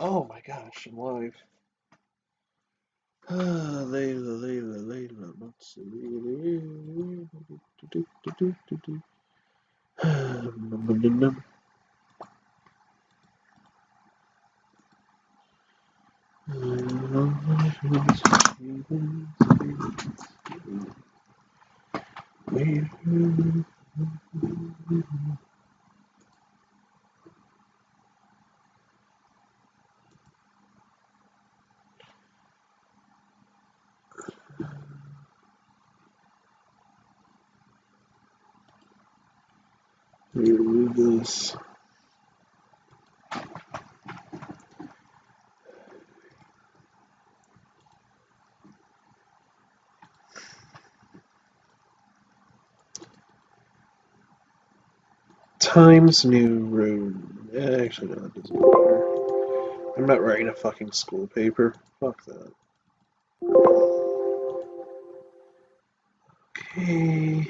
Oh my gosh, I'm live. Layla, Layla, Layla, this. Times New Room. Actually, no, it doesn't matter. I'm not writing a fucking school paper. Fuck that. Okay.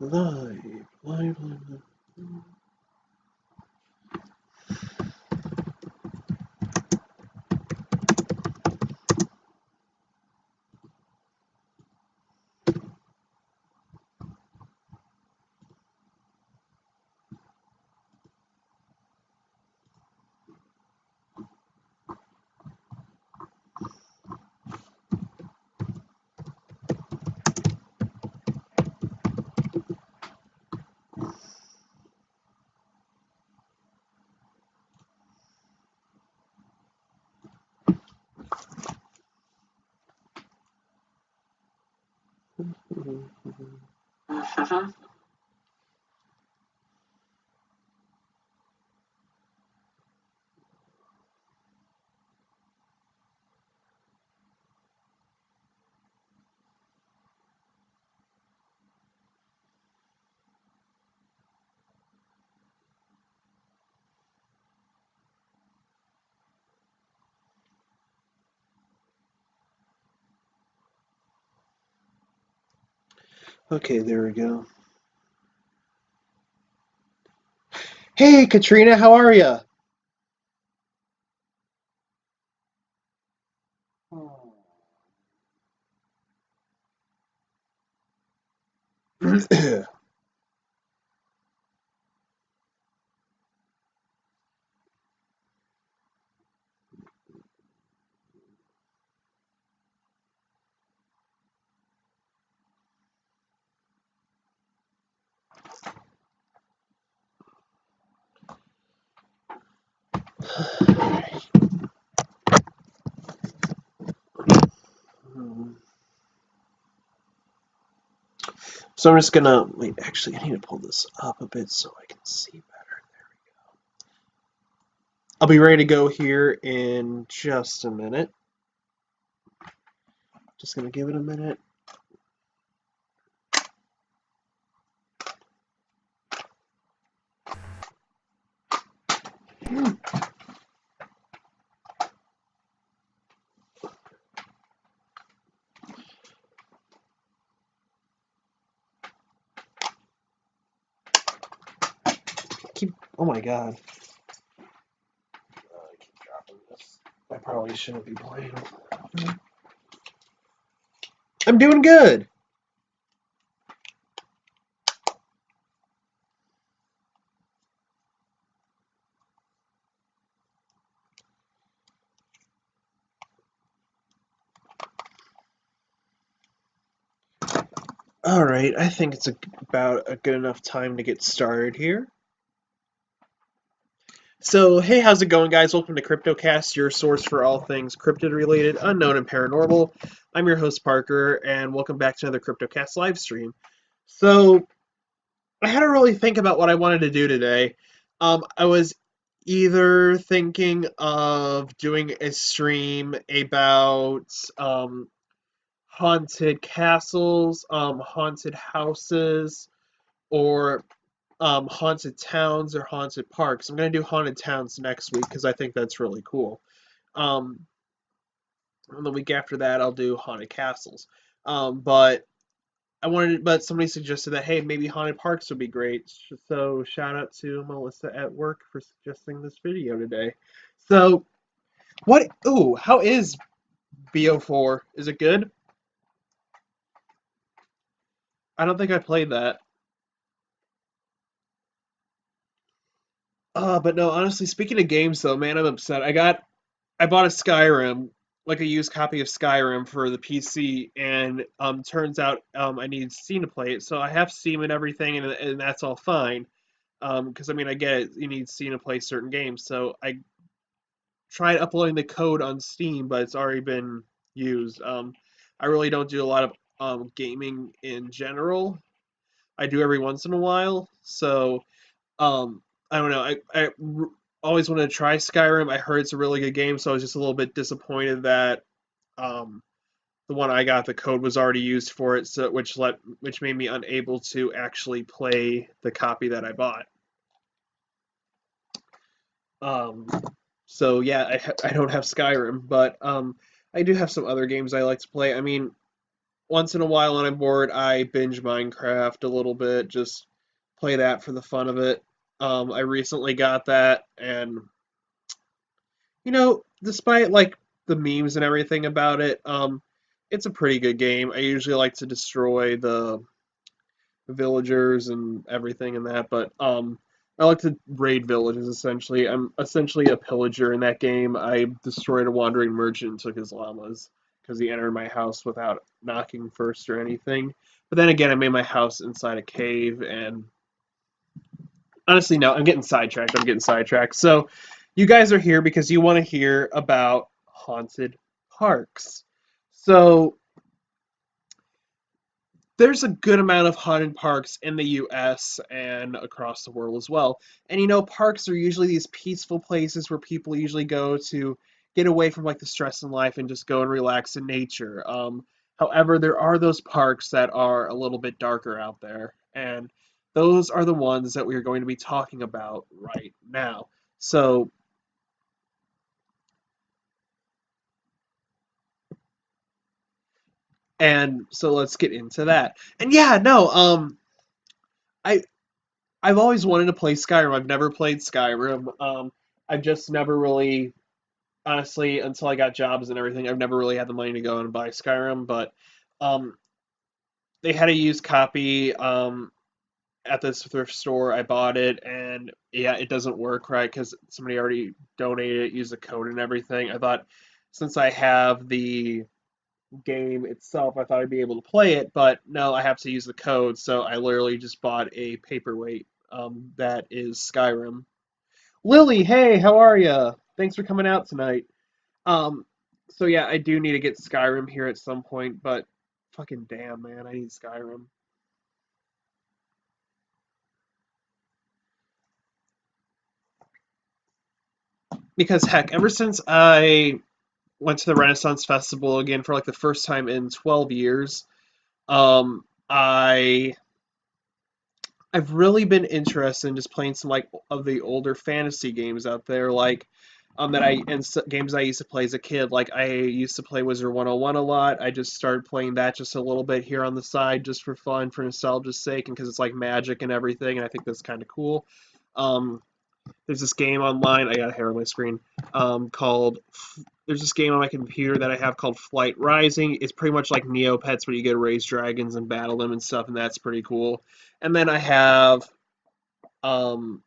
Live. Okay, there we go. Hey, Katrina, how are you? So I'm just gonna wait. Actually, I need to pull this up a bit so I can see better. There we go. I'll be ready to go here in just a minute. Just gonna give it a minute. Oh my god. I keep dropping this. I probably shouldn't be playing. I'm doing good. Alright, I think it's about a good enough time to get started here. So, hey, how's it going, guys? Welcome to Cryptocast, your source for all things cryptid-related, unknown, and paranormal. I'm your host, Parker, and welcome back to another Cryptocast live stream. So, I had to really think about what I wanted to do today. I was either thinking of doing a stream about haunted castles, haunted houses, or haunted towns or haunted parks. I'm going to do haunted towns next week because I think that's really cool. Um, and the week after that, I'll do haunted castles. But somebody suggested that, hey, maybe haunted parks would be great. So shout out to Melissa at work for suggesting this video today. So how is BO4? Is it good? I don't think I played that. But no, honestly, speaking of games though, man, I'm upset. I bought a Skyrim, like a used copy of Skyrim for the PC, and turns out I need Steam to play it. So I have Steam and everything, and that's all fine. Because I mean, I get it, you need Steam to play certain games. So I tried uploading the code on Steam, but it's already been used. I really don't do a lot of gaming in general. I do every once in a while, so I don't know. Always wanted to try Skyrim. I heard it's a really good game, so I was just a little bit disappointed that um, the one I got, the code was already used for it, so which made me unable to actually play the copy that I bought. Um, so yeah, I don't have Skyrim, but I do have some other games I like to play. I mean, once in a while when I'm bored, I binge Minecraft a little bit, just play that for the fun of it. I recently got that, and despite like the memes and everything about it, it's a pretty good game. I usually like to destroy the villagers and everything in that, but I like to raid villages essentially. I'm essentially a pillager in that game. I destroyed a wandering merchant and took his llamas because he entered my house without knocking first or anything. But then again, I made my house inside a cave, and honestly, no, I'm getting sidetracked. So, you guys are here because you want to hear about haunted parks. So, there's a good amount of haunted parks in the US and across the world as well. And parks are usually these peaceful places where people usually go to get away from like the stress in life and just go and relax in nature. However, there are those parks that are a little bit darker out there, and those are the ones that we are going to be talking about right now. So, let's get into that. And yeah, no, I I've always wanted to play Skyrim. I've never played Skyrim. I've just never really, honestly, until I got jobs and everything, I've never really had the money to go and buy Skyrim. But um, they had a used copy at this thrift store. I bought it, and yeah, it doesn't work right because somebody already donated it, used the code and everything. I thought since I have the game itself, I thought I'd be able to play it, but no, I have to use the code. So I literally just bought a paperweight that is Skyrim. Lily, hey, how are ya? Thanks for coming out tonight. Um, so yeah, I do need to get Skyrim here at some point, but fucking damn, man, I need Skyrim. Because heck, ever since I went to the Renaissance Festival again for like the first time in 12 years, um, I I've really been interested in just playing some like of the older fantasy games out there, like games I used to play as a kid. Like I used to play Wizard 101 a lot. I just started playing that just a little bit here on the side, just for fun, for nostalgia's sake, and because it's like magic and everything, and I think that's kind of cool. Um, there's this game online. I got hair on my screen. Called. There's this game on my computer that I have called Flight Rising. It's pretty much like Neopets, where you get to raise dragons and battle them and stuff, and that's pretty cool. And then I have, um,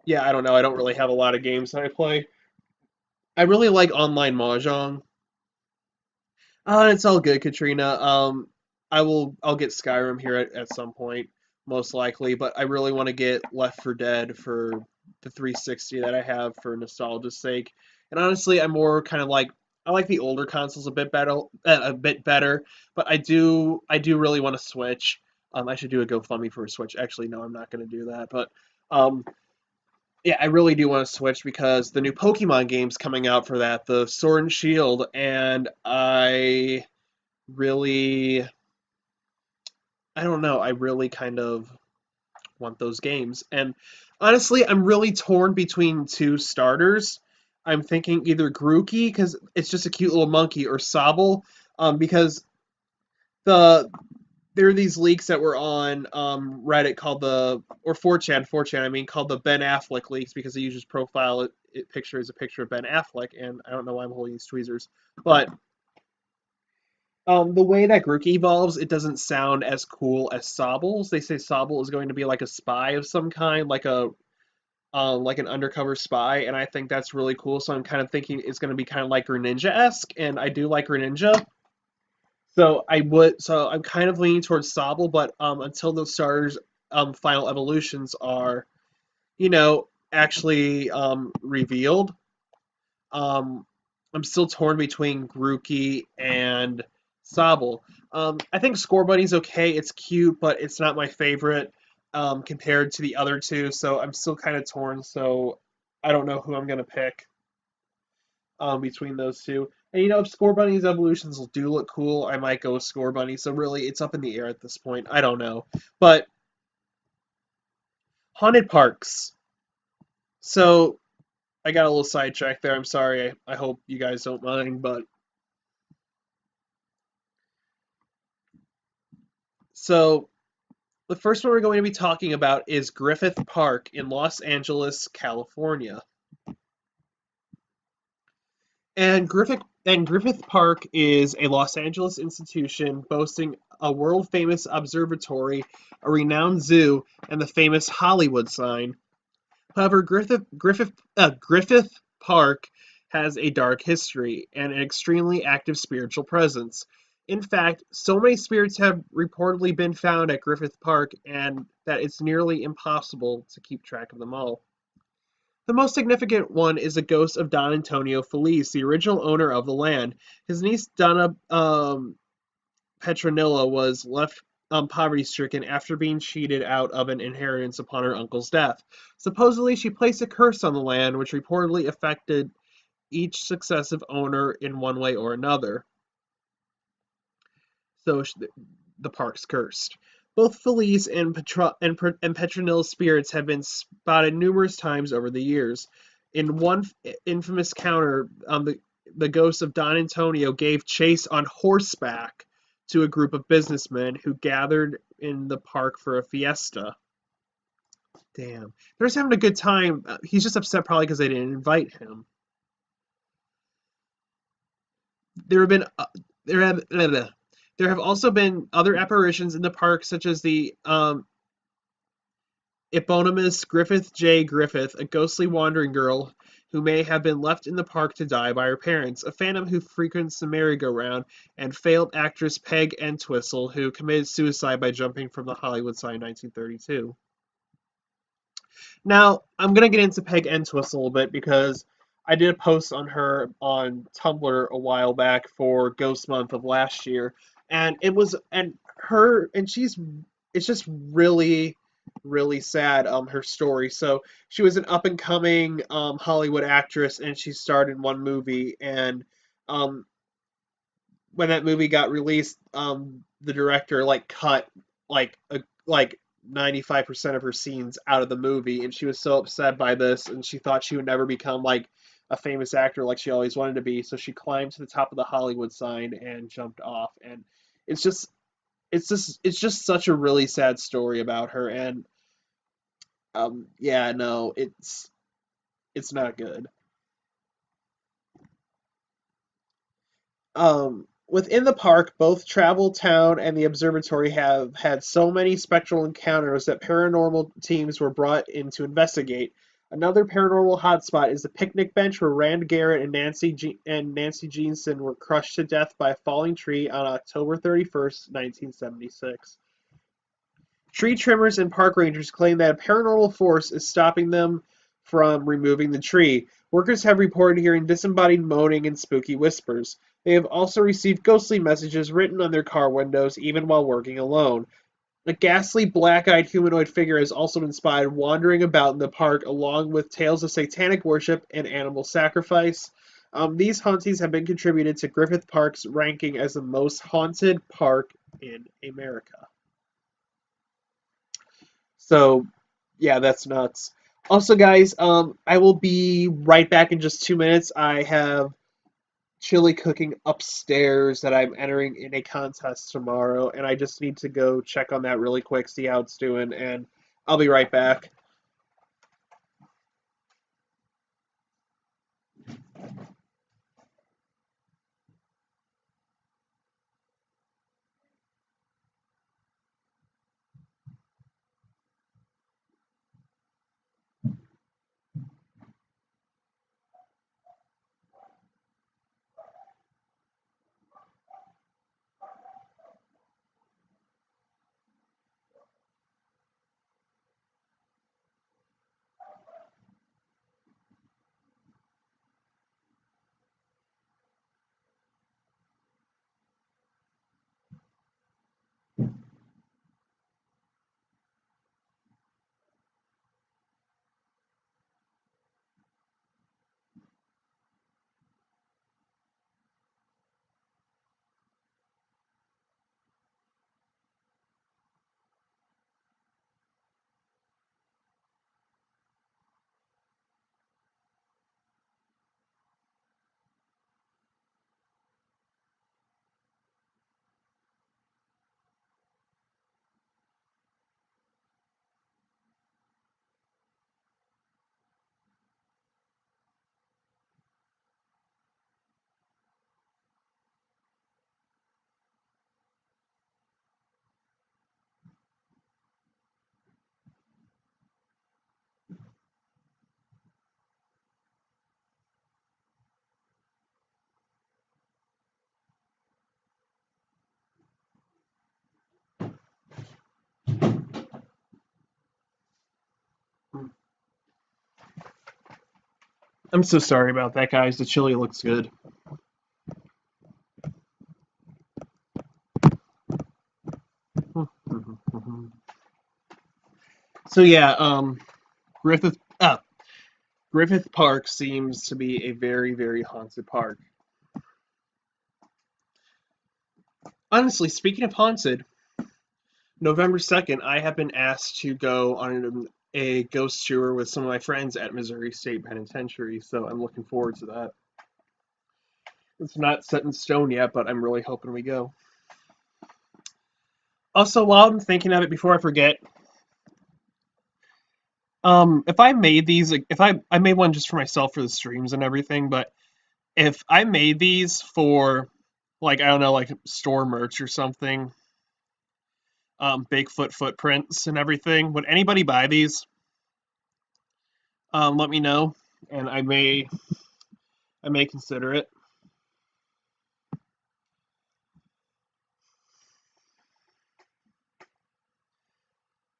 yeah, I don't know. I don't really have a lot of games that I play. I really like online mahjong. It's all good, Katrina. I'll get Skyrim here at some point, most likely, but I really want to get Left 4 Dead for the 360 that I have for nostalgia's sake. And honestly, I'm more kind of like I like the older consoles a bit better, but I do really want to Switch. I should do a GoFundMe for a Switch. Actually, no, I'm not going to do that, but um, yeah, I really do want to Switch because the new Pokemon game's coming out for that, the Sword and Shield, and really I don't know. I really kind of want those games. And honestly, I'm really torn between two starters. I'm thinking either Grookey, because it's just a cute little monkey, or Sobble, because the there are these leaks that were on Reddit called or 4chan, I mean, called the Ben Affleck leaks because the user's profile picture is a picture of Ben Affleck, and I don't know why I'm holding these tweezers, but the way that Grook evolves, it doesn't sound as cool as Sobble's. They say Sobble is going to be like a spy of some kind, like an undercover spy, and I think that's really cool. So I'm kind of thinking it's going to be kind of like Greninja-esque, and I do like Greninja. So I'm kind of leaning towards Sobble, but until those stars final evolutions are, actually revealed, um, I'm still torn between Grookey and Sobble. I think Score Bunny's okay. It's cute, but it's not my favorite compared to the other two. So I'm still kind of torn. So I don't know who I'm gonna pick between those two. And if Score Bunny's evolutions will do look cool, I might go with Score Bunny. So really, it's up in the air at this point. I don't know. But haunted parks. So I got a little sidetracked there. I'm sorry. I hope you guys don't mind, but so the first one we're going to be talking about is Griffith Park in Los Angeles, California. And Griffith Park is a Los Angeles institution boasting a world-famous observatory, a renowned zoo, and the famous Hollywood sign. However, Griffith Park has a dark history and an extremely active spiritual presence. In fact, so many spirits have reportedly been found at Griffith Park and that it's nearly impossible to keep track of them all. The most significant one is the ghost of Don Antonio Felice, the original owner of the land. His niece Donna Petronilla was left poverty-stricken after being cheated out of an inheritance upon her uncle's death. Supposedly, she placed a curse on the land, which reportedly affected each successive owner in one way or another. So the park's cursed. Both Felice and Petronilla's spirits have been spotted numerous times over the years. In one infamous counter, the ghost of Don Antonio gave chase on horseback to a group of businessmen who gathered in the park for a fiesta. Damn. They're just having a good time. He's just upset probably because they didn't invite him. There have been there have there have also been other apparitions in the park, such as the eponymous Griffith J. Griffith, a ghostly wandering girl who may have been left in the park to die by her parents, a phantom who frequents the merry-go-round, and failed actress Peg Entwistle, who committed suicide by jumping from the Hollywood sign in 1932. Now, I'm going to get into Peg Entwistle a little bit because I did a post on her on Tumblr a while back for Ghost Month of last year, and it's just really, really sad, her story. So she was an up and coming Hollywood actress, and she starred in one movie, and um, when that movie got released, the director like cut like 95% of her scenes out of the movie, and she was so upset by this, and she thought she would never become like a famous actor like she always wanted to be. So she climbed to the top of the Hollywood sign and jumped off, and it's just it's just such a really sad story about her, and yeah, no, it's not good. Within the park, both Travel Town and the observatory have had so many spectral encounters that paranormal teams were brought in to investigate. Another paranormal hotspot is the picnic bench where Rand Garrett and Nancy Jeanson were crushed to death by a falling tree on October 31st, 1976. Tree trimmers and park rangers claim that a paranormal force is stopping them from removing the tree. Workers have reported hearing disembodied moaning and spooky whispers. They have also received ghostly messages written on their car windows even while working alone. A ghastly black-eyed humanoid figure has also been spotted wandering about in the park, along with tales of satanic worship and animal sacrifice. These hauntings have been contributed to Griffith Park's ranking as the most haunted park in America. So, yeah, that's nuts. Also, guys, I will be right back in just 2 minutes. I have chili cooking upstairs that I'm entering in a contest tomorrow, and I just need to go check on that really quick, see how it's doing, and I'll be right back. I'm so sorry about that, guys. The chili looks good. So yeah, Griffith Griffith Park seems to be a very, very haunted park. Honestly, speaking of haunted, November 2nd, I have been asked to go on a ghost tour with some of my friends at Missouri State Penitentiary, so I'm looking forward to that. It's not set in stone yet, but I'm really hoping we go. Also, while I'm thinking of it, before I forget, if I made these, like, if I made one just for myself for the streams and everything, but if I made these for, like, I don't know, like store merch or something, Bigfoot footprints and everything, would anybody buy these? Let me know, and I may consider it.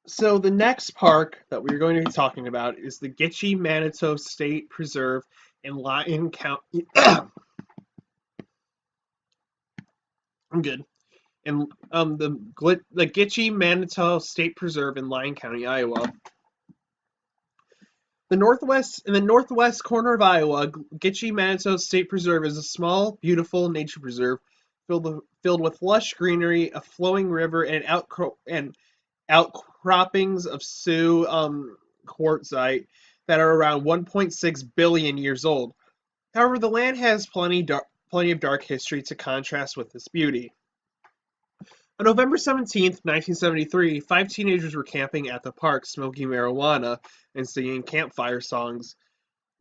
So the next park that we're going to be talking about is the Gitche Manitou State Preserve in Lyon County. I'm good. In the Gitche Manitou State Preserve in Lyon County, Iowa. In the northwest corner of Iowa, Gitche Manitou State Preserve is a small, beautiful nature preserve filled with lush greenery, a flowing river, and outcroppings of Sioux quartzite that are around 1.6 billion years old. However, the land has plenty of dark history to contrast with this beauty. On November 17th, 1973, 5 teenagers were camping at the park smoking marijuana and singing campfire songs.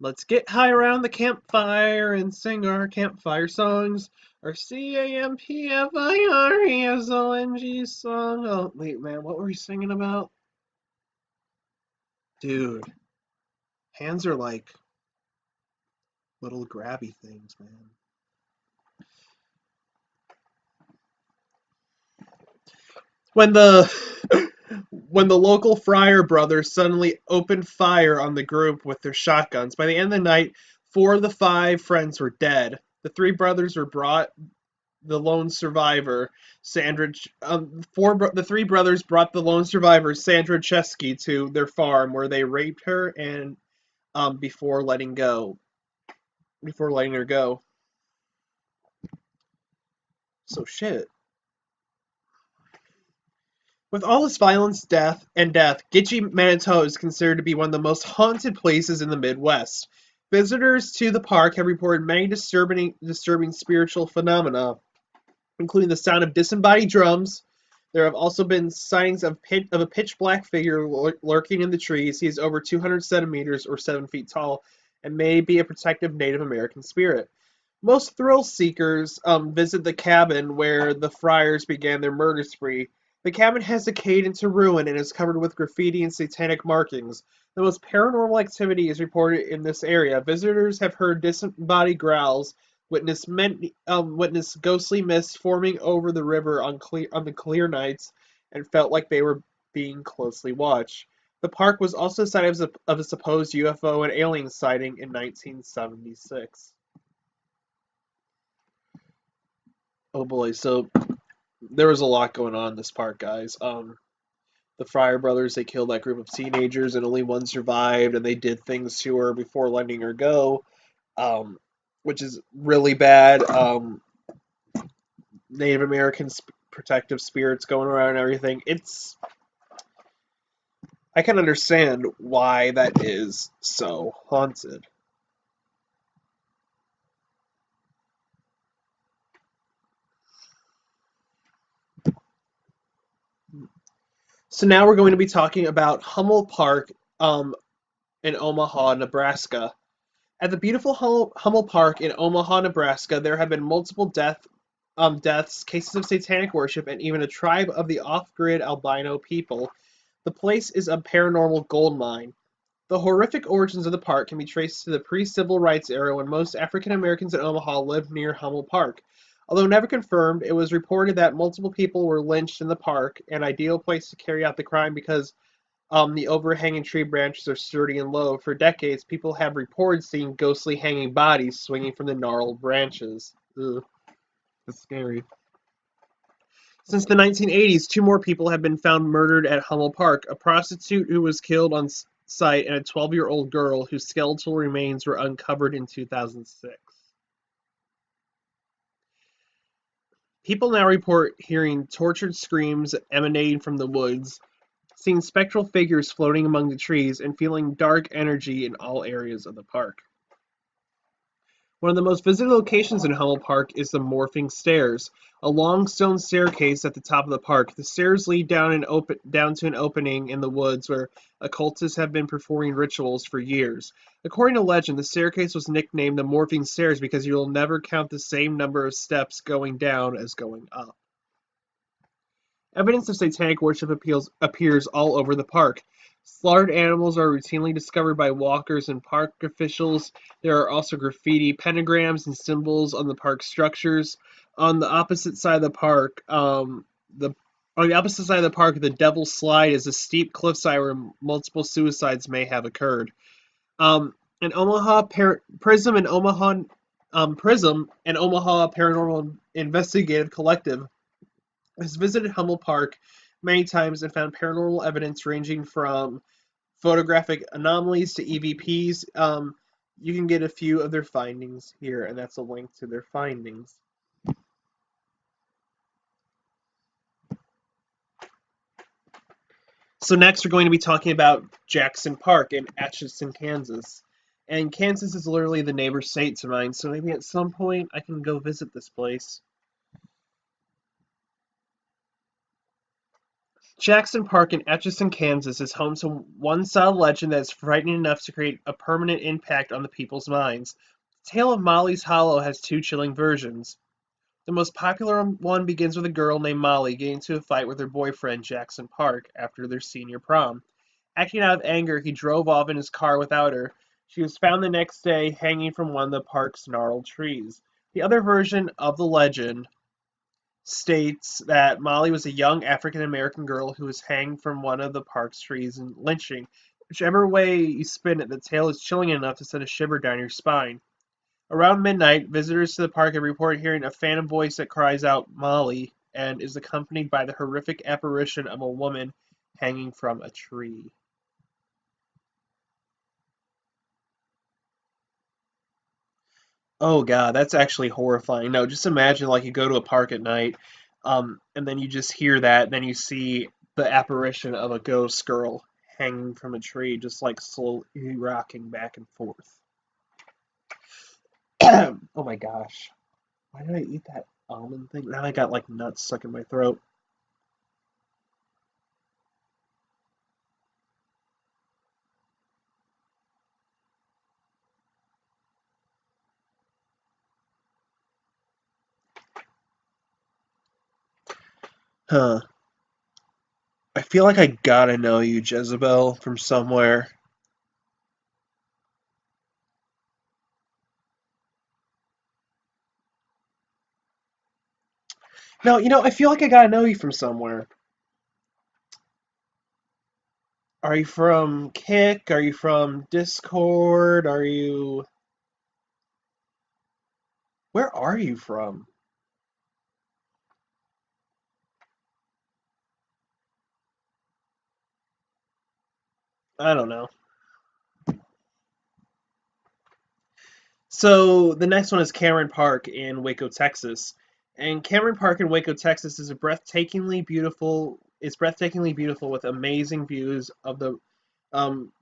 Let's get high around the campfire and sing our campfire songs. Our CAMPFIRESONG song. Oh, wait, man, what were we singing about? Dude, Hands are like little grabby things, man. When the when the local Fryer brothers suddenly opened fire on the group with their shotguns, by the end of the night, 4 of the 5 friends were dead. The 3 brothers were brought the lone survivor, Sandra. The 3 brothers brought the lone survivor, Sandra Chesky, to their farm where they raped her and before letting her go. So shit. With all its violence, death, Gitche, Manitoba is considered to be one of the most haunted places in the Midwest. Visitors to the park have reported many disturbing spiritual phenomena, including the sound of disembodied drums. There have also been sightings of a pitch black figure lurking in the trees. He is over 200 centimeters or 7 feet tall and may be a protective Native American spirit. Most thrill seekers visit the cabin where the Friars began their murder spree. The cabin has decayed into ruin and is covered with graffiti and satanic markings. The most paranormal activity is reported in this area. Visitors have heard disembodied growls, witnessed ghostly mists forming over the river on the clear nights, and felt like they were being closely watched. The park was also the site of a supposed UFO and alien sighting in 1976. Oh boy, so there was a lot going on in this park, guys. The Fryer brothers, they killed that group of teenagers and only one survived, and they did things to her before letting her go, which is really bad. Native American protective spirits going around and everything. I can understand why that is so haunted. So now we're going to be talking about Hummel Park in Omaha, Nebraska. At the beautiful Hummel Park in Omaha, Nebraska, there have been multiple deaths, cases of satanic worship, and even a tribe of the off-grid albino people. The place is a paranormal gold mine. The horrific origins of the park can be traced to the pre-civil rights era when most African Americans in Omaha lived near Hummel Park. Although never confirmed, it was reported that multiple people were lynched in the park, an ideal place to carry out the crime because the overhanging tree branches are sturdy and low. For decades, people have reported seeing ghostly hanging bodies swinging from the gnarled branches. Ugh, that's scary. Since the 1980s, 2 more people have been found murdered at Hummel Park: a prostitute who was killed on site and a 12-year-old girl whose skeletal remains were uncovered in 2006. People now report hearing tortured screams emanating from the woods, seeing spectral figures floating among the trees, and feeling dark energy in all areas of the park. One of the most visited locations in Hummel Park is the Morphing Stairs, a long stone staircase at the top of the park. The stairs lead down to an opening in the woods where occultists have been performing rituals for years. According to legend, the staircase was nicknamed the Morphing Stairs because you will never count the same number of steps going down as going up. Evidence of satanic worship appears all over the park. Slaughtered animals are routinely discovered by walkers and park officials. There are also graffiti pentagrams and symbols on the park structures. On the opposite side of the park, the Devil's Slide is a steep cliffside where multiple suicides may have occurred. An Omaha Prism and Omaha Paranormal Investigative Collective has visited Hummel Park many times and found paranormal evidence ranging from photographic anomalies to EVPs. You can get a few of their findings here, and that's a link to their findings. So next we're going to be talking about Jackson Park in Atchison, Kansas. And Kansas is literally the neighbor state to mine, so maybe at some point I can go visit this place. Jackson Park in Atchison, Kansas is home to one style legend that is frightening enough to create a permanent impact on the people's minds. The tale of Molly's Hollow has 2 chilling versions. The most popular one begins with a girl named Molly getting into a fight with her boyfriend, Jackson Park, after their senior prom. Acting out of anger, he drove off in his car without her. She was found the next day hanging from one of the park's gnarled trees. The other version of the legend states that Molly was a young African American girl who was hanged from one of the park's trees in lynching. Whichever way you spin it, the tale is chilling enough to send a shiver down your spine. Around midnight, visitors to the park have reported hearing a phantom voice that cries out Molly and is accompanied by the horrific apparition of a woman hanging from a tree. Oh god, that's actually horrifying. No, just imagine like you go to a park at night, and then you just hear that, and then you see the apparition of a ghost girl hanging from a tree, just like slowly rocking back and forth. Oh my gosh. Why did I eat that almond thing? Now I got like nuts stuck in my throat. Huh. I feel like I gotta know you, Jezebel, from somewhere. No, I feel like I gotta know you from somewhere. Are you from Kick? Are you from Discord? Are you. Where are you from? I don't know. So the next one is Cameron Park in Waco, Texas. And Cameron Park in Waco, Texas is a breathtakingly beautiful. It's breathtakingly beautiful with amazing views of the um,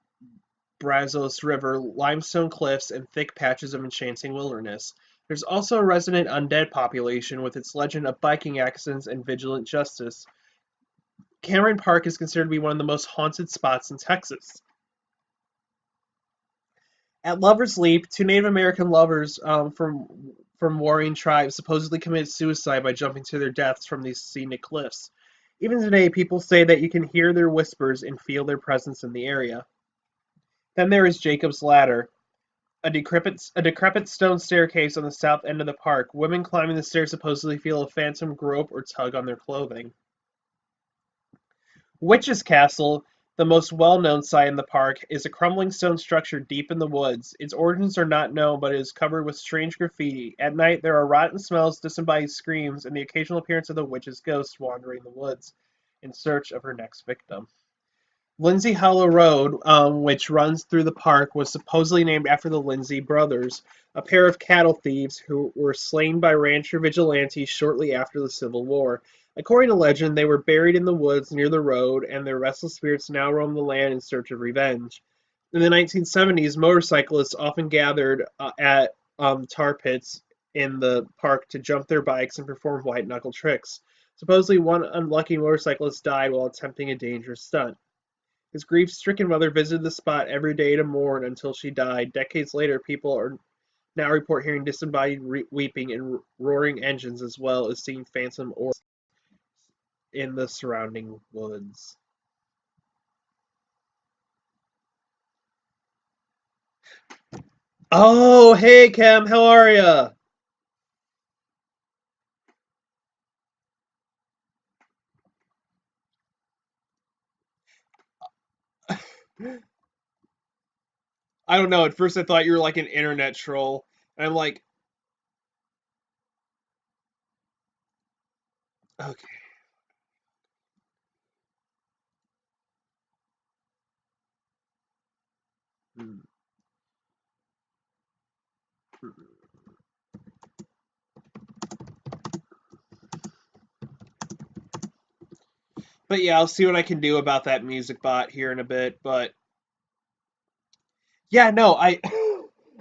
Brazos River, limestone cliffs, and thick patches of enchanting wilderness. There's also a resident undead population with its legend of biking accidents and vigilant justice. Cameron Park is considered to be one of the most haunted spots in Texas. At Lover's Leap, two Native American lovers from warring tribes supposedly committed suicide by jumping to their deaths from these scenic cliffs. Even today, people say that you can hear their whispers and feel their presence in the area. Then there is Jacob's Ladder, a decrepit stone staircase on the south end of the park. Women climbing the stairs supposedly feel a phantom grope or tug on their clothing. Witch's Castle, the most well-known site in the park, is a crumbling stone structure deep in the woods. Its origins are not known, but it is covered with strange graffiti. At night, there are rotten smells, disembodied screams, and the occasional appearance of the witch's ghost wandering the woods in search of her next victim. Lindsay Hollow Road, which runs through the park, was supposedly named after the Lindsay brothers, a pair of cattle thieves who were slain by rancher vigilantes shortly after the Civil War. According to legend, they were buried in the woods near the road, and their restless spirits now roam the land in search of revenge. In the 1970s, motorcyclists often gathered at tar pits in the park to jump their bikes and perform white knuckle tricks. Supposedly, one unlucky motorcyclist died while attempting a dangerous stunt. His grief-stricken mother visited the spot every day to mourn until she died. Decades later, people are now report hearing disembodied weeping and roaring engines, as well as seeing phantom orbs in the surrounding woods. Oh, hey, Cam, how are ya? I don't know. At first, I thought you were like an internet troll, and I'm like, okay. Hmm. But yeah, I'll see what I can do about that music bot here in a bit. But yeah, no, I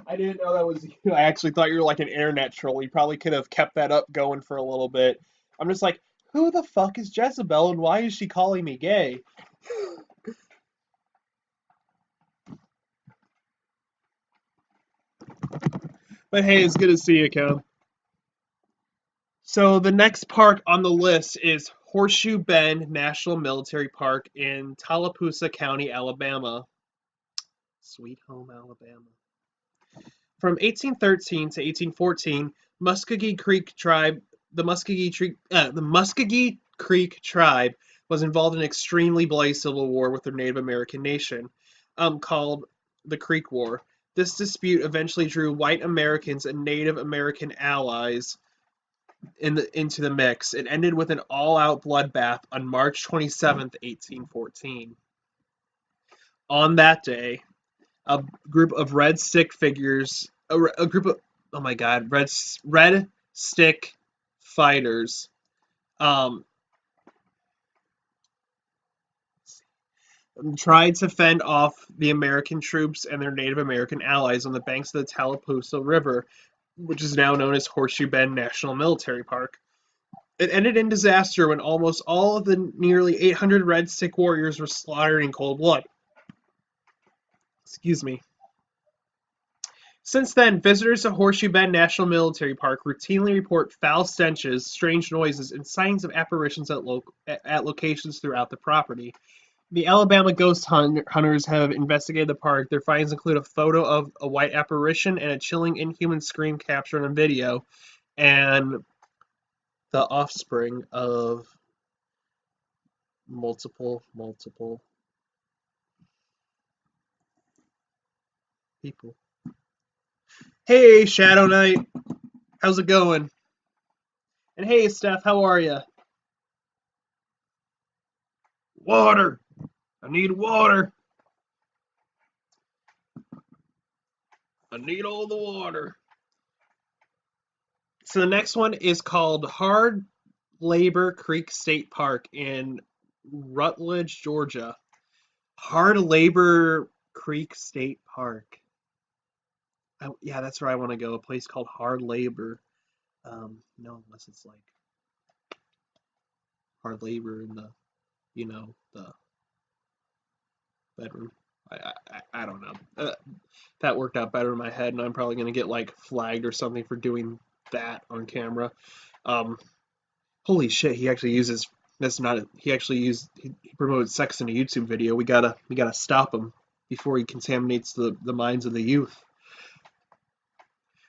I didn't know that was you. I actually thought you were like an internet troll. You probably could have kept that up going for a little bit. I'm just like, who the fuck is Jezebel and why is she calling me gay? But hey, it's good to see you, Cam. So the next park on the list is Horseshoe Bend National Military Park in Tallapoosa County, Alabama. Sweet home Alabama. From 1813 to 1814, Muskogee Creek tribe, the Muskogee Creek tribe was involved in an extremely bloody civil war with their Native American nation, called the Creek War. This dispute eventually drew white Americans and Native American allies into the mix. It ended with an all-out bloodbath on March 27th, 1814. On that day, a group of red stick figures, a group of, oh my god, red stick fighters, um, tried to fend off the American troops and their Native American allies on the banks of the Tallapoosa River, which is now known as Horseshoe Bend National Military Park. It ended in disaster when almost all of the nearly 800 red stick warriors were slaughtered in cold blood. Excuse me. Since then, visitors to Horseshoe Bend National Military Park routinely report foul stenches, strange noises, and sightings of apparitions at locations throughout the property. The Alabama ghost hunters have investigated the park. Their findings include a photo of a white apparition and a chilling, inhuman scream captured on video, and the offspring of multiple people. Hey, Shadow Knight, how's it going? And hey, Steph, how are you? Water! I need water! I need all the water. So the next one is called Hard Labor Creek State Park in Rutledge, Georgia. Hard Labor Creek State Park. Yeah, that's where I want to go. A place called Hard Labor. No, unless it's like hard labor in the, the bedroom. I don't know. That worked out better in my head, and I'm probably gonna get like flagged or something for doing that on camera. Um, Holy shit, he actually uses. That's not. He actually used. He promoted sex in a YouTube video. We gotta stop him before he contaminates the minds of the youth.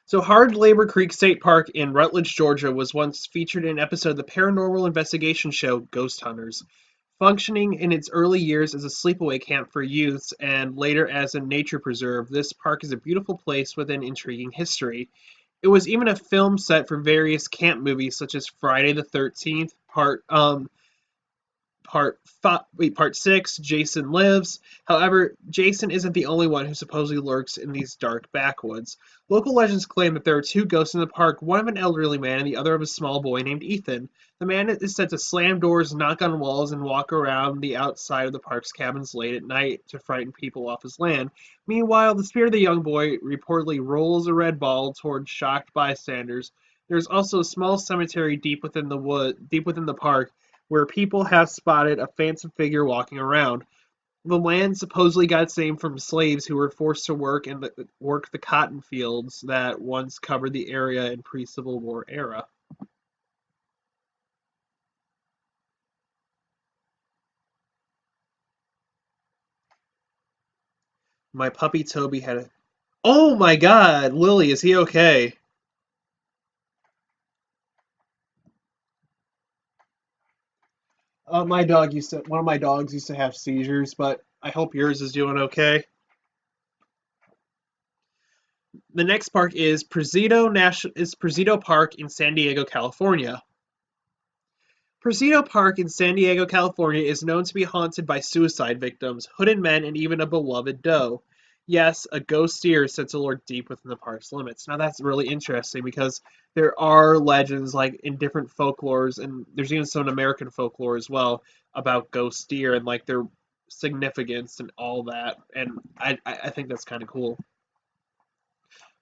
So, Hard Labor Creek State Park in Rutledge, Georgia, was once featured in an episode of the paranormal investigation show Ghost Hunters. Functioning in its early years as a sleepaway camp for youths and later as a nature preserve, this park is a beautiful place with an intriguing history. It was even a film set for various camp movies such as Friday the 13th, part 6, Jason Lives. However, Jason isn't the only one who supposedly lurks in these dark backwoods. Local legends claim that there are two ghosts in the park, one of an elderly man and the other of a small boy named Ethan. The man is said to slam doors, knock on walls, and walk around the outside of the park's cabins late at night to frighten people off his land. Meanwhile, the spirit of the young boy reportedly rolls a red ball toward shocked bystanders. There's also a small cemetery deep within the park, where people have spotted a phantom figure walking around. The land supposedly got its name from slaves who were forced to work the cotton fields that once covered the area in pre-Civil War era. My puppy Toby had a. Oh my God, Lily, is he okay? One of my dogs used to have seizures, but I hope yours is doing okay. The next park is Presidio Park in San Diego, California. Presidio Park in San Diego, California is known to be haunted by suicide victims, hooded men, and even a beloved doe. Yes, a ghost deer is said to lurk deep within the park's limits. Now that's really interesting because there are legends like in different folklores, and there's even some American folklore as well about ghost deer and like their significance and all that. And I think that's kind of cool.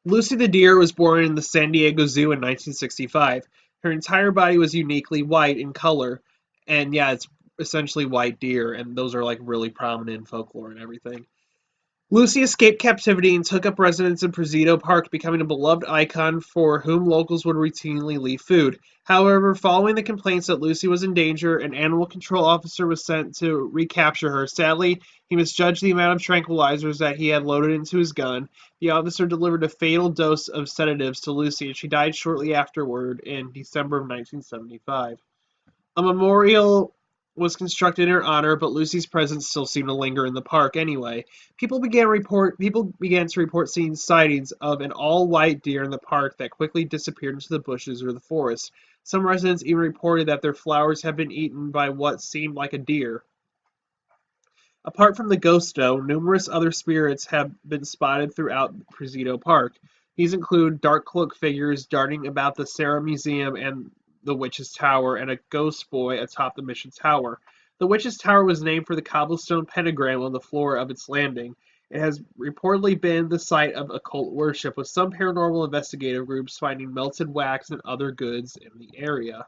Lucy the deer was born in the San Diego Zoo in 1965. Her entire body was uniquely white in color, and yeah, it's essentially white deer, and those are like really prominent in folklore and everything. Lucy escaped captivity and took up residence in Presidio Park, becoming a beloved icon for whom locals would routinely leave food. However, following the complaints that Lucy was in danger, an animal control officer was sent to recapture her. Sadly, he misjudged the amount of tranquilizers that he had loaded into his gun. The officer delivered a fatal dose of sedatives to Lucy, and she died shortly afterward in December of 1975. A memorial was constructed in her honor, but Lucy's presence still seemed to linger in the park anyway. People began to report seeing sightings of an all-white deer in the park that quickly disappeared into the bushes or the forest. Some residents even reported that their flowers had been eaten by what seemed like a deer. Apart from the ghost, though, numerous other spirits have been spotted throughout Presidio Park. These include dark cloaked figures darting about the Sarah Museum and the Witch's Tower, and a ghost boy atop the Mission Tower. The Witch's Tower was named for the cobblestone pentagram on the floor of its landing. It has reportedly been the site of occult worship, with some paranormal investigative groups finding melted wax and other goods in the area.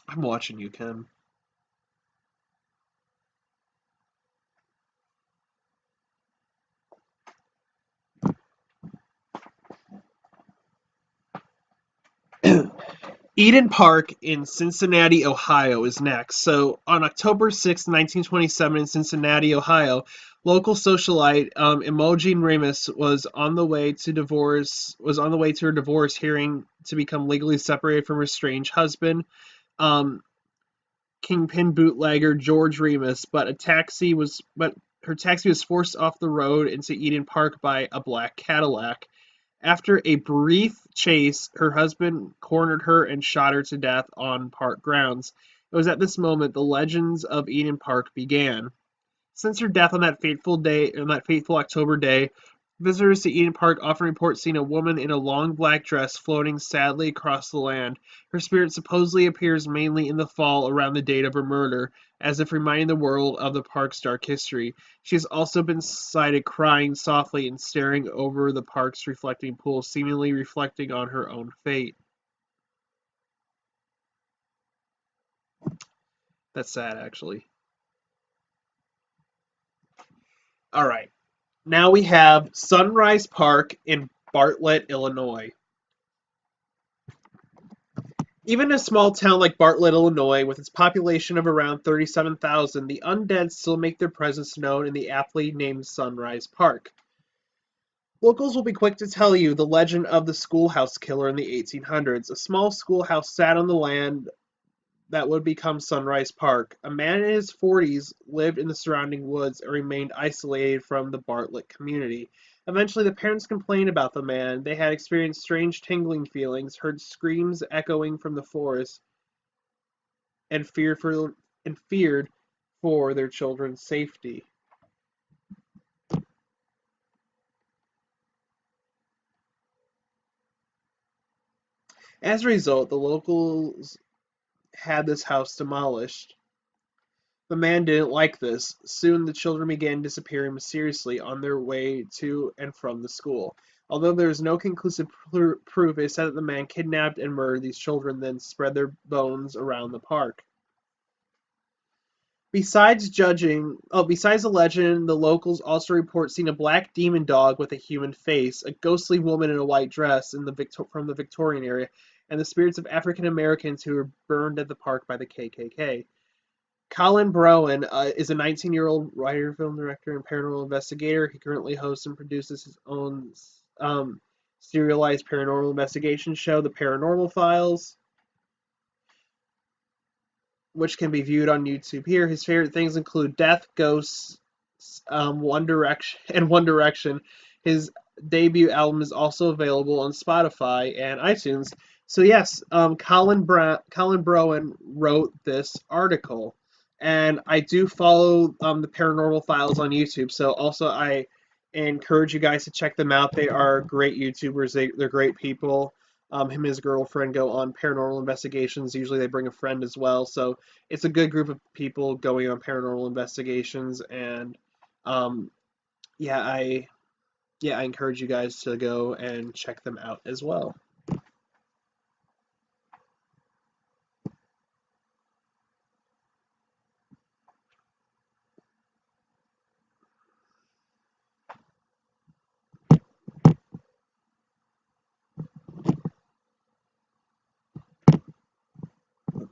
I'm watching you, Ken. Eden Park in Cincinnati, Ohio is next. So on October 6, 1927 in Cincinnati, Ohio, local socialite Imogen Remus was on the way to her divorce hearing to become legally separated from her estranged husband, um, kingpin bootlegger George Remus, but her taxi was forced off the road into Eden Park by a black Cadillac. After a brief chase, her husband cornered her and shot her to death on park grounds. It was at this moment the legends of Eden Park began. Since her death on that fateful October day, visitors to Eden Park often report seeing a woman in a long black dress floating sadly across the land. Her spirit supposedly appears mainly in the fall around the date of her murder, as if reminding the world of the park's dark history. She has also been sighted crying softly and staring over the park's reflecting pool, seemingly reflecting on her own fate. That's sad, actually. All right. Now we have Sunrise Park in Bartlett, Illinois. Even in a small town like Bartlett, Illinois, with its population of around 37,000, the undead still make their presence known in the aptly named Sunrise Park. Locals will be quick to tell you the legend of the schoolhouse killer in the 1800s. A small schoolhouse sat on the land that would become Sunrise Park. A man in his 40s lived in the surrounding woods and remained isolated from the Bartlett community. Eventually, the parents complained about the man. They had experienced strange tingling feelings, heard screams echoing from the forest, and feared for their children's safety. As a result, the locals had this house demolished. The man didn't like this. Soon the children began disappearing mysteriously on their way to and from the school. Although there is no conclusive proof, it is said that the man kidnapped and murdered these children, then spread their bones around the park. Besides the legend, the locals also report seeing a black demon dog with a human face, a ghostly woman in a white dress from the Victorian area, and the spirits of African Americans who were burned at the park by the KKK. Colin Browen is a 19-year-old writer, film director, and paranormal investigator. He currently hosts and produces his own serialized paranormal investigation show, The Paranormal Files, which can be viewed on YouTube here. His favorite things include Death, Ghosts, One Direction. His debut album is also available on Spotify and iTunes. So yes, Colin Browen wrote this article, and I do follow the Paranormal Files on YouTube. So also I encourage you guys to check them out. They are great YouTubers. They're great people. Him and his girlfriend go on paranormal investigations. Usually they bring a friend as well. So it's a good group of people going on paranormal investigations. And um, yeah, I encourage you guys to go and check them out as well.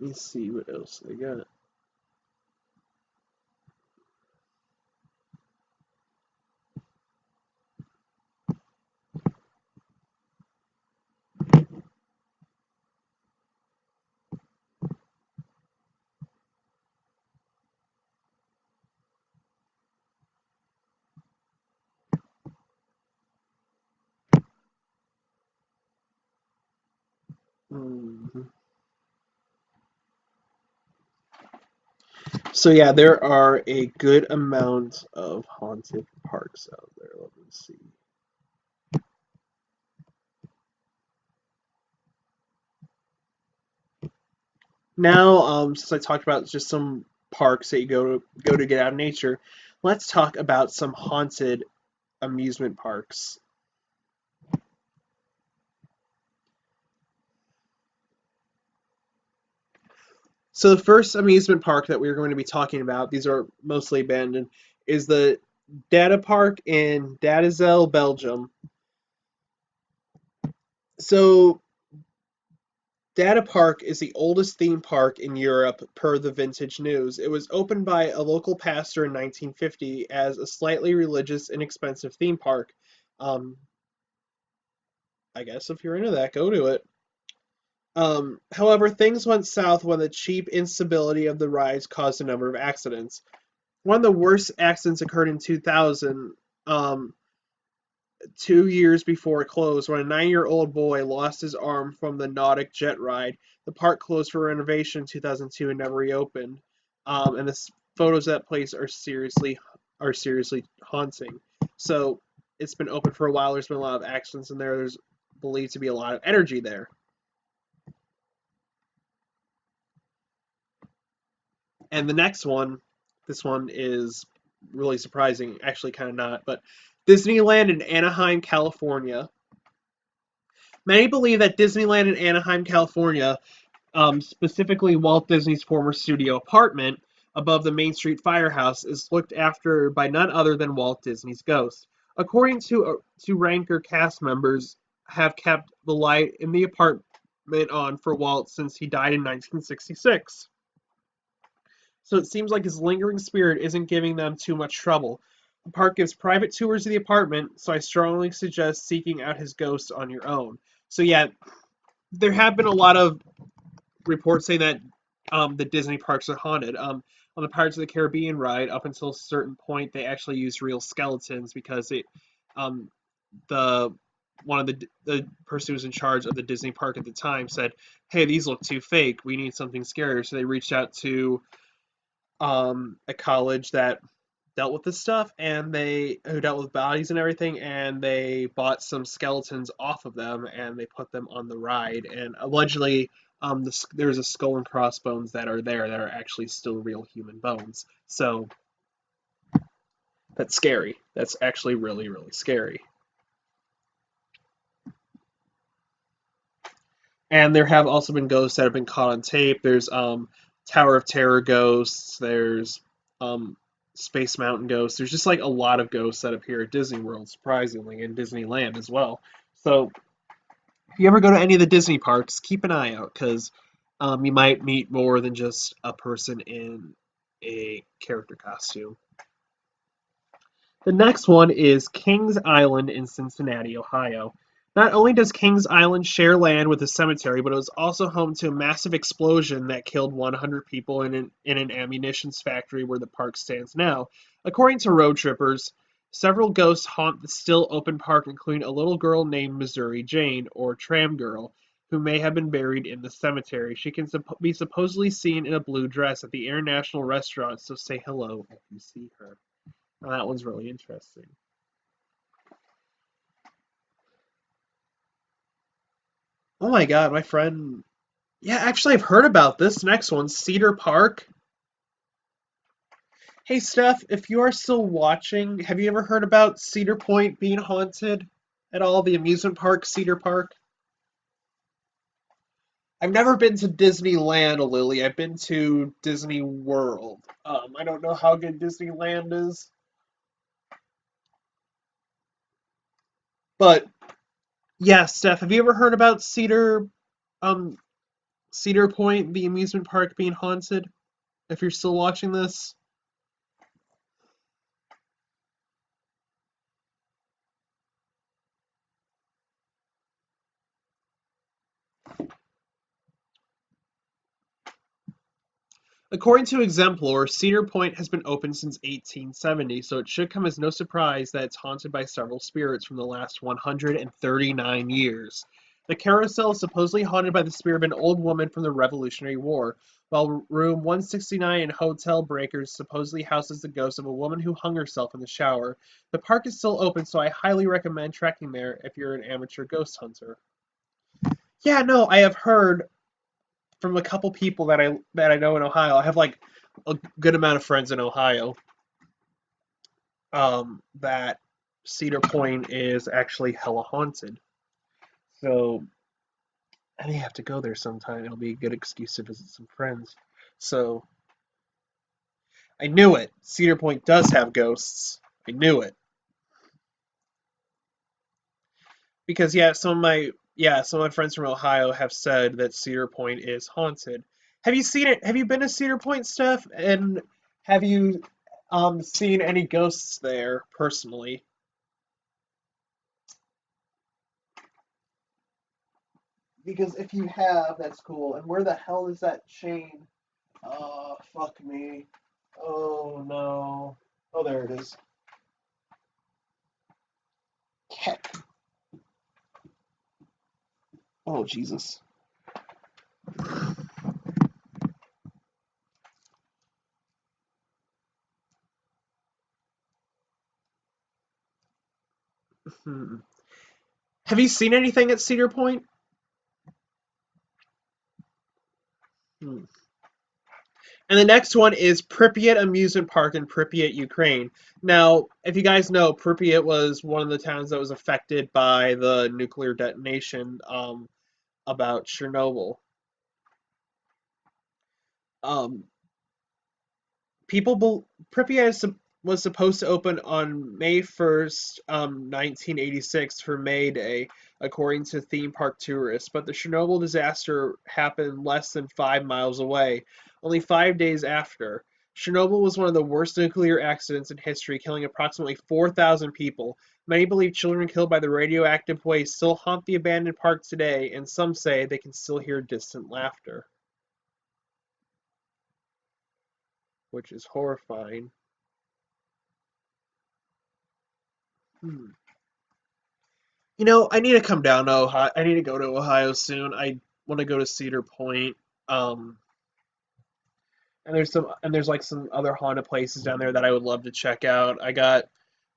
me see what else they got. Mhm. So yeah, there are a good amount of haunted parks out there. Let me see. Now, since I talked about just some parks that you go to get out of nature, let's talk about some haunted amusement parks. So the first amusement park that we're going to be talking about, these are mostly abandoned, is the Data Park in Dadazel, Belgium. So Data Park is the oldest theme park in Europe per the Vintage News. It was opened by a local pastor in 1950 as a slightly religious, inexpensive theme park. Um, I guess if you're into that, go to it. However, things went south when the cheap instability of the rides caused a number of accidents. One of the worst accidents occurred in 2000, 2 years before it closed, when a 9-year-old boy lost his arm from the Nautic jet ride. The park closed for renovation in 2002 and never reopened. And the photos of that place are seriously haunting. So it's been open for a while. There's been a lot of accidents in there. There's believed to be a lot of energy there. And the next one, this one is really surprising. Actually, kind of not, but Disneyland in Anaheim, California. Many believe that Disneyland in Anaheim, California, specifically Walt Disney's former studio apartment above the Main Street Firehouse, is looked after by none other than Walt Disney's ghost. According to Ranker cast members, have kept the light in the apartment on for Walt since he died in 1966. So it seems like his lingering spirit isn't giving them too much trouble. The park gives private tours of the apartment, so I strongly suggest seeking out his ghost on your own. So yeah, there have been a lot of reports saying that the Disney parks are haunted. On the Pirates of the Caribbean ride, up until a certain point, they actually used real skeletons because um, the one of the person who was in charge of the Disney park at the time said, "Hey, these look too fake. We need something scarier." So they reached out to a college that dealt with this stuff, and they who dealt with bodies and everything, and they bought some skeletons off of them and they put them on the ride. And allegedly, there's a skull and crossbones that are there that are actually still real human bones. So that's scary. That's actually really, really scary. And there have also been ghosts that have been caught on tape. There's Tower of Terror ghosts. There's um, Space Mountain ghosts. There's just like a lot of ghosts that appear at Disney World, surprisingly, and Disneyland as well. So if you ever go to any of the Disney parks, keep an eye out because you might meet more than just a person in a character costume. The next one is Kings Island in Cincinnati, Ohio. Not only does Kings Island share land with a cemetery, but it was also home to a massive explosion that killed 100 people in an ammunition factory where the park stands now. According to road trippers, several ghosts haunt the still open park, including a little girl named Missouri Jane, or Tram Girl, who may have been buried in the cemetery. She can be supposedly seen in a blue dress at the International Restaurant, so say hello if you see her. Now, that one's really interesting. Oh my god, my friend. Yeah, actually, I've heard about this next one, Cedar Park. Hey, Steph, if you are still watching, have you ever heard about Cedar Point being haunted at all? The amusement park, Cedar Park? I've never been to Disneyland, Lily. I've been to Disney World. I don't know how good Disneyland is, but yeah, Steph, have you ever heard about um Cedar Point, the amusement park being haunted. If you're still watching this, according to Exemplar, Cedar Point has been open since 1870, so it should come as no surprise that it's haunted by several spirits from the last 139 years. The carousel is supposedly haunted by the spirit of an old woman from the Revolutionary War, while room 169 in Hotel Breakers supposedly houses the ghost of a woman who hung herself in the shower. The park is still open, so I highly recommend trekking there if you're an amateur ghost hunter. Yeah, no, I have heard from a couple people that I know in Ohio. I have like a good amount of friends in Ohio. That Cedar Point is actually hella haunted. So I may have to go there sometime. It'll be a good excuse to visit some friends. So I knew it. Cedar Point does have ghosts. I knew it because some of my friends from Ohio have said that Cedar Point is haunted. Have you seen it? Have you been to Cedar Point, Steph? And have you seen any ghosts there personally? Because if you have, that's cool. And where the hell is that chain? Fuck me. Oh no. Oh, there it is. Heck. Oh, Jesus. Hmm. Have you seen anything at Cedar Point? Hmm. And the next one is Pripyat Amusement Park in Pripyat, Ukraine. Now, if you guys know, Pripyat was one of the towns that was affected by the nuclear detonation about Chernobyl. Um, Pripyat was supposed to open on May 1st, 1986 for May Day, according to theme park tourists, but the Chernobyl disaster happened less than 5 miles away, only 5 days after. Chernobyl was one of the worst nuclear accidents in history, killing approximately 4,000 people. Many believe children killed by the radioactive waste still haunt the abandoned park today, and some say they can still hear distant laughter, which is horrifying. Hmm. I need to come down to Ohio. I need to go to Ohio soon. I want to go to Cedar Point. Um, and there's like some other haunted places down there that I would love to check out. I got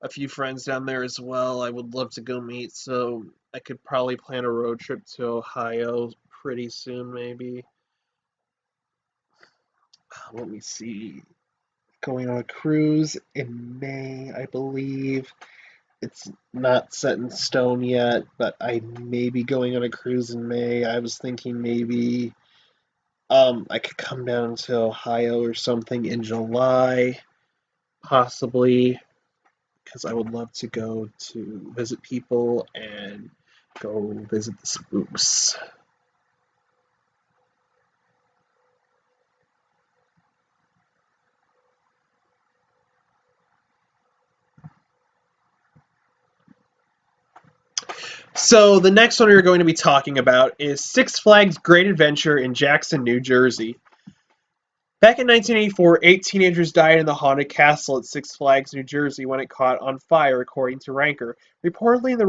a few friends down there as well. I would love to go meet, so I could probably plan a road trip to Ohio pretty soon, maybe. Let me see. Going on a cruise in May, I believe. It's not set in stone yet, but I may be going on a cruise in May. I was thinking maybe I could come down to Ohio or something in July, possibly, because I would love to go to visit people and go visit the spooks. So the next one we're going to be talking about is Six Flags Great Adventure in Jackson, New Jersey. Back in 1984, 8 teenagers died in the haunted castle at Six Flags, New Jersey when it caught on fire, according to Ranker. Reportedly, in the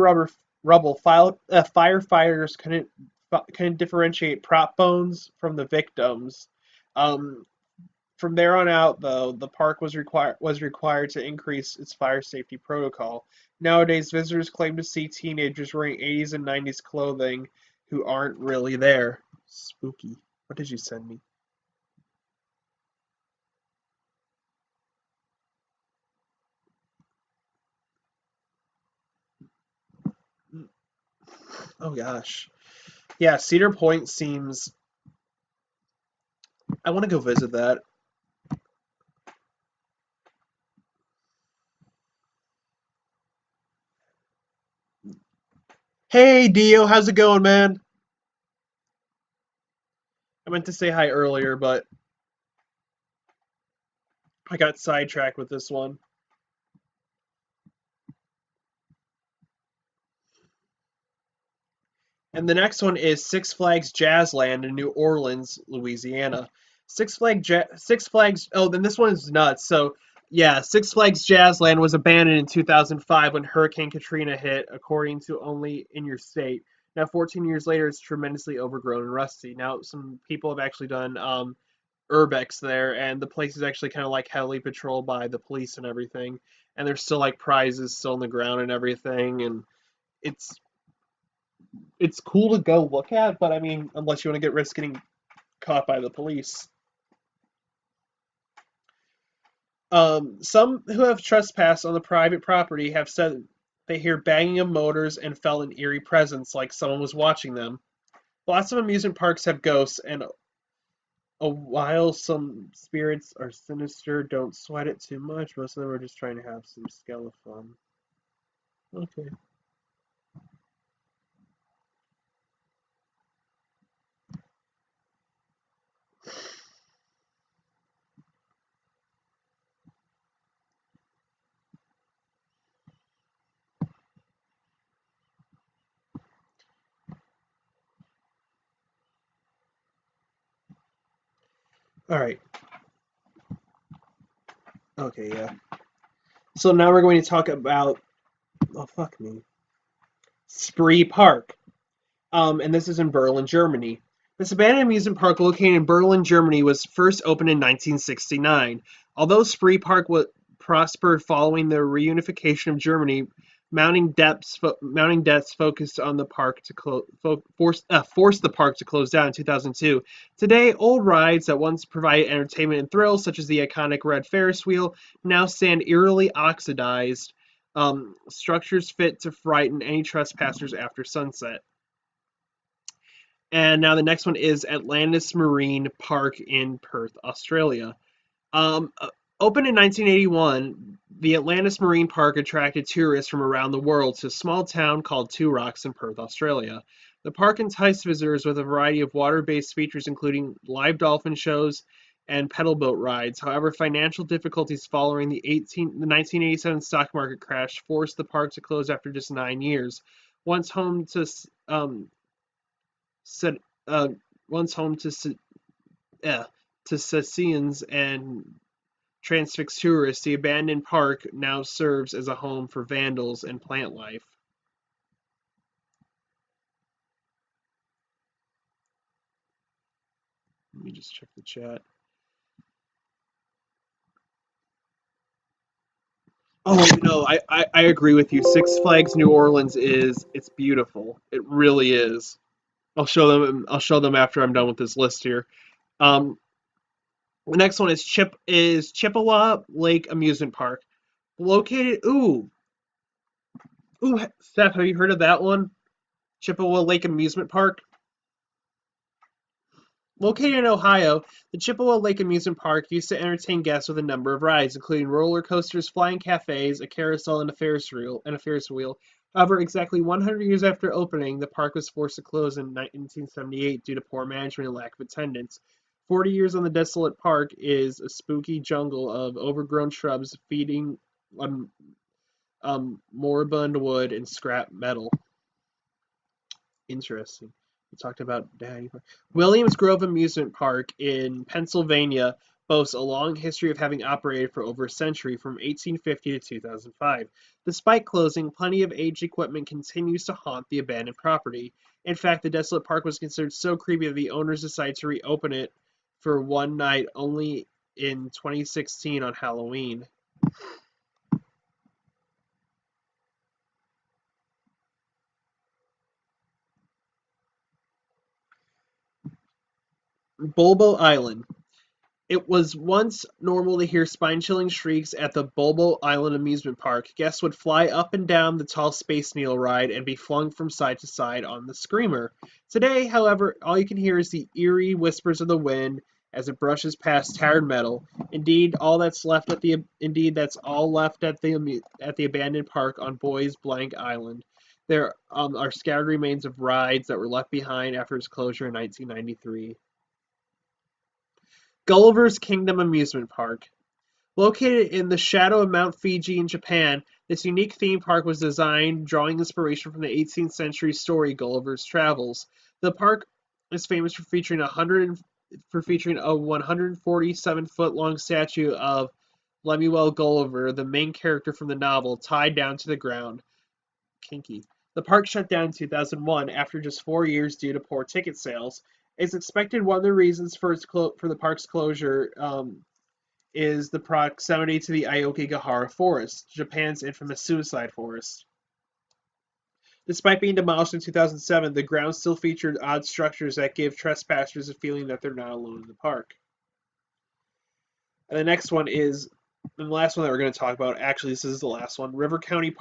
rubble, firefighters couldn't differentiate prop bones from the victims. Um, from there on out, though, the park was required to increase its fire safety protocol. Nowadays, visitors claim to see teenagers wearing 80s and 90s clothing who aren't really there. Spooky. What did you send me? Oh gosh. Yeah, Cedar Point seems. I want to go visit that. Hey Dio, how's it going, man? I meant to say hi earlier, but I got sidetracked with this one. And the next one is Six Flags Jazzland in New Orleans, Louisiana. Six Flags. Oh, then this one is nuts. So, yeah, Six Flags Jazzland was abandoned in 2005 when Hurricane Katrina hit, according to Only in Your State. Now, 14 years later, it's tremendously overgrown and rusty. Now, some people have actually done urbex there, and the place is actually kind of like heavily patrolled by the police and everything. And there's still like prizes still on the ground and everything, and it's it's cool to go look at, but I mean, unless you want to get risk getting caught by the police. Some who have trespassed on the private property have said they hear banging of motors and felt an eerie presence, like someone was watching them. Lots of amusement parks have ghosts, and while some spirits are sinister, don't sweat it too much. Most of them are just trying to have some scale of fun. Okay. All right. Okay, yeah. So now we're going to talk about. Oh, fuck me. Spree Park. And this is in Berlin, Germany. This abandoned amusement park located in Berlin, Germany was first opened in 1969. Although Spree Park prospered following the reunification of Germany, mounting debts focused on the park to forced the park to close down in 2002. Today, old rides that once provided entertainment and thrills, such as the iconic red Ferris wheel, now stand eerily oxidized structures fit to frighten any trespassers after sunset. And now the next one is Atlantis Marine Park in Perth, Australia. Um, uh, Opened in 1981, the Atlantis Marine Park attracted tourists from around the world to a small town called Two Rocks in Perth, Australia. The park enticed visitors with a variety of water-based features, including live dolphin shows and pedal boat rides. However, financial difficulties following the 1987 stock market crash forced the park to close after just 9 years. Once home to said uh, once home to cetaceans and transfixed tourists, the abandoned park now serves as a home for vandals and plant life. Let me just check the chat. Oh no, I agree with you. Six Flags New Orleans is it's beautiful. It really is. I'll show them after I'm done with this list here. Um, the next one is Chippewa Lake Amusement Park, located. Ooh, Steph, have you heard of that one? Chippewa Lake Amusement Park. Located in Ohio, the Chippewa Lake Amusement Park used to entertain guests with a number of rides, including roller coasters, flying cafes, a carousel, and a Ferris wheel. However, exactly 100 years after opening, the park was forced to close in 1978 due to poor management and lack of attendance. 40 years on the desolate park is a spooky jungle of overgrown shrubs feeding on moribund wood and scrap metal. Interesting. We talked about Daddy. Williams Grove Amusement Park in Pennsylvania boasts a long history of having operated for over a century, from 1850 to 2005. Despite closing, plenty of aged equipment continues to haunt the abandoned property. In fact, the desolate park was considered so creepy that the owners decided to reopen it for one night only in 2016 on Halloween. Bulbo Island. It was once normal to hear spine-chilling shrieks at the Bulbo Island amusement park. Guests would fly up and down the tall Space Needle ride and be flung from side to side on the screamer. Today, however, all you can hear is the eerie whispers of the wind as it brushes past tarred metal. Indeed, that's all left at the abandoned park on Boys Blank Island. There are scattered remains of rides that were left behind after its closure in 1993. Gulliver's Kingdom Amusement Park. Located in the shadow of Mount Fuji in Japan, this unique theme park was designed drawing inspiration from the 18th century story Gulliver's Travels. The park is famous for featuring a 147-foot long statue of Lemuel Gulliver, the main character from the novel, tied down to the ground. Kinky. The park shut down in 2001 after just 4 years due to poor ticket sales. It's expected one of the reasons for the park's closure is the proximity to the Aokigahara Forest, Japan's infamous suicide forest. Despite being demolished in 2007, the grounds still featured odd structures that give trespassers a feeling that they're not alone in the park. And the next one is, and the last one that we're going to talk about, actually this is the last one, River County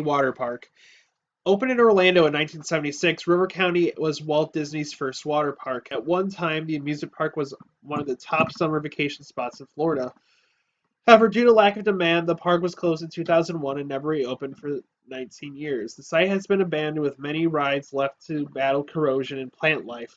Water Park. Opened in Orlando in 1976, River County was Walt Disney's first water park. At one time, the amusement park was one of the top summer vacation spots in Florida. However, due to lack of demand, the park was closed in 2001 and never reopened for 19 years. The site has been abandoned with many rides left to battle corrosion and plant life.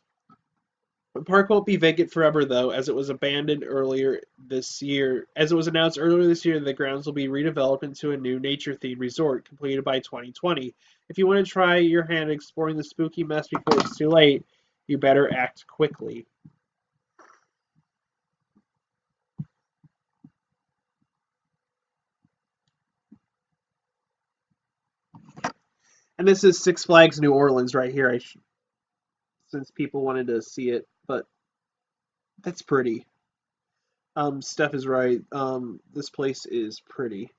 The park won't be vacant forever, though, as it was abandoned earlier this year. As it was announced earlier this year, the grounds will be redeveloped into a new nature-themed resort, completed by 2020. If you want to try your hand at exploring the spooky mess before it's too late, you better act quickly. And this is Six Flags New Orleans right here, since people wanted to see it, but that's pretty. Steph is right. This place is pretty.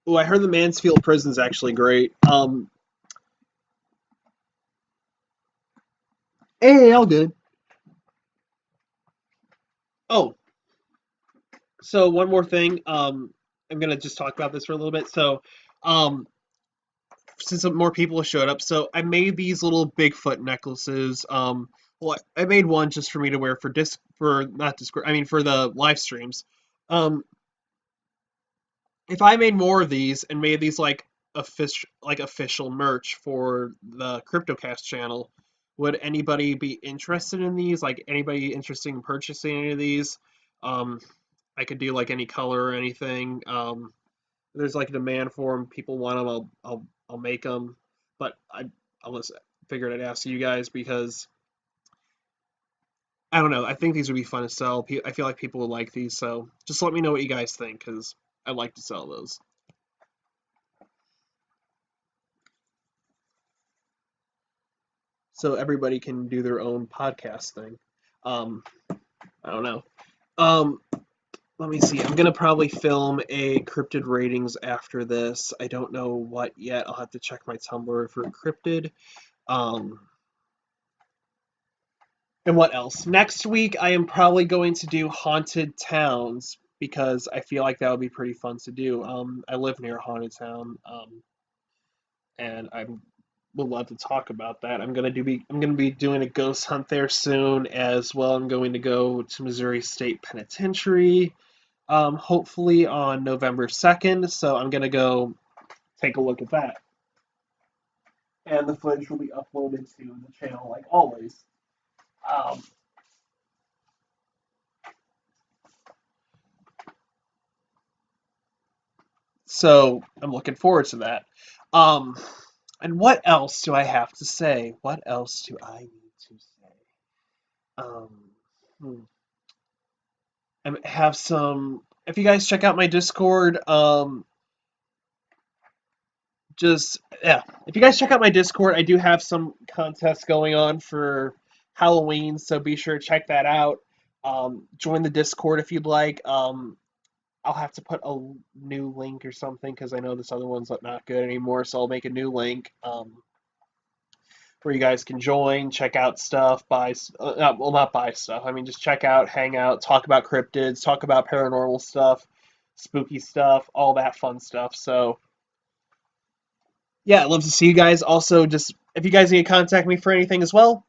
Oh, I heard the Mansfield prison's actually great. Hey, all good. Oh, so one more thing. I'm gonna just talk about this for a little bit. So, um, since more people have showed up, so I made these little Bigfoot necklaces. Well, I made one just for me to wear for not Discord. I mean for the live streams. Um, if I made more of these and made these official merch for the Cryptocast channel, would anybody be interested in these? Like anybody interested in purchasing any of these? Um, I could do like any color or anything. There's like a demand for them. People want them. I'll make them. But I was figured I'd ask you guys because I don't know. I think these would be fun to sell. I feel like people would like these. So just let me know what you guys think because I'd like to sell those. So everybody can do their own podcast thing. Um, I don't know. Um, Let me see. I'm gonna probably film a cryptid ratings after this. I don't know what yet. I'll have to check my Tumblr for cryptid. Um, and what else? Next week, I am probably going to do haunted towns because I feel like that would be pretty fun to do. I live near a haunted town, and I would love to talk about that. I'm gonna be doing a ghost hunt there soon as well. I'm going to go to Missouri State Penitentiary, hopefully on November 2nd. So I'm gonna go take a look at that, and the footage will be uploaded to the channel like always. Um, so I'm looking forward to that. Um, and what else do I have to say? What else do I need to say? Um, hmm. I have some. If you guys check out my Discord, just yeah. If you guys check out my Discord, I do have some contests going on for Halloween, so be sure to check that out. Join the Discord if you'd like. I'll have to put a new link or something because I know this other one's not good anymore. So I'll make a new link where you guys can join, check out stuff, well, not buy stuff. I mean, just check out, hang out, talk about cryptids, talk about paranormal stuff, spooky stuff, all that fun stuff. So yeah, I'd love to see you guys. Also, just if you guys need to contact me for anything as well,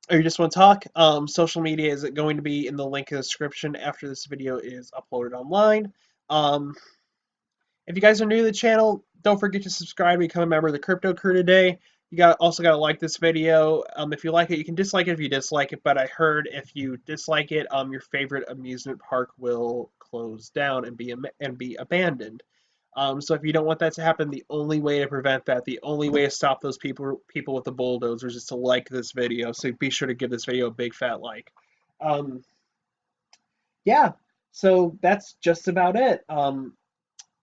or you just want to talk, social media is going to be in the link in the description after this video is uploaded online. Um, If you guys are new to the channel, don't forget to subscribe and become a member of the Crypto Crew today. You also got to like this video. If you like it, you can dislike it if you dislike it. But I heard if you dislike it, your favorite amusement park will close down and be abandoned. So if you don't want that to happen, the only way to prevent that, the only way to stop those people with the bulldozers is to like this video. So be sure to give this video a big fat like. Um, yeah. So that's just about it.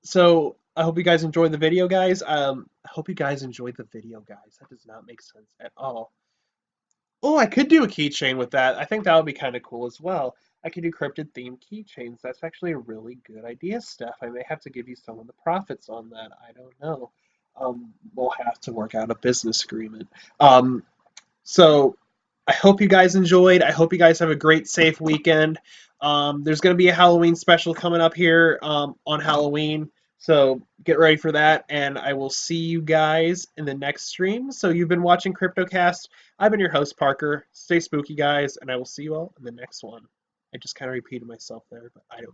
So I hope you guys enjoyed the video, guys. I hope you guys enjoyed the video, guys. That does not make sense at all. Oh, I could do a keychain with that. I think that would be kind of cool as well. I could do cryptid themed keychains. That's actually a really good idea, Steph. I may have to give you some of the profits on that. I don't know. We'll have to work out a business agreement. So I hope you guys enjoyed. I hope you guys have a great, safe weekend. There's going to be a Halloween special coming up here on Halloween. So get ready for that. And I will see you guys in the next stream. So you've been watching Cryptocast. I've been your host, Parker. Stay spooky, guys. And I will see you all in the next one. I just kind of repeated myself there, but I don't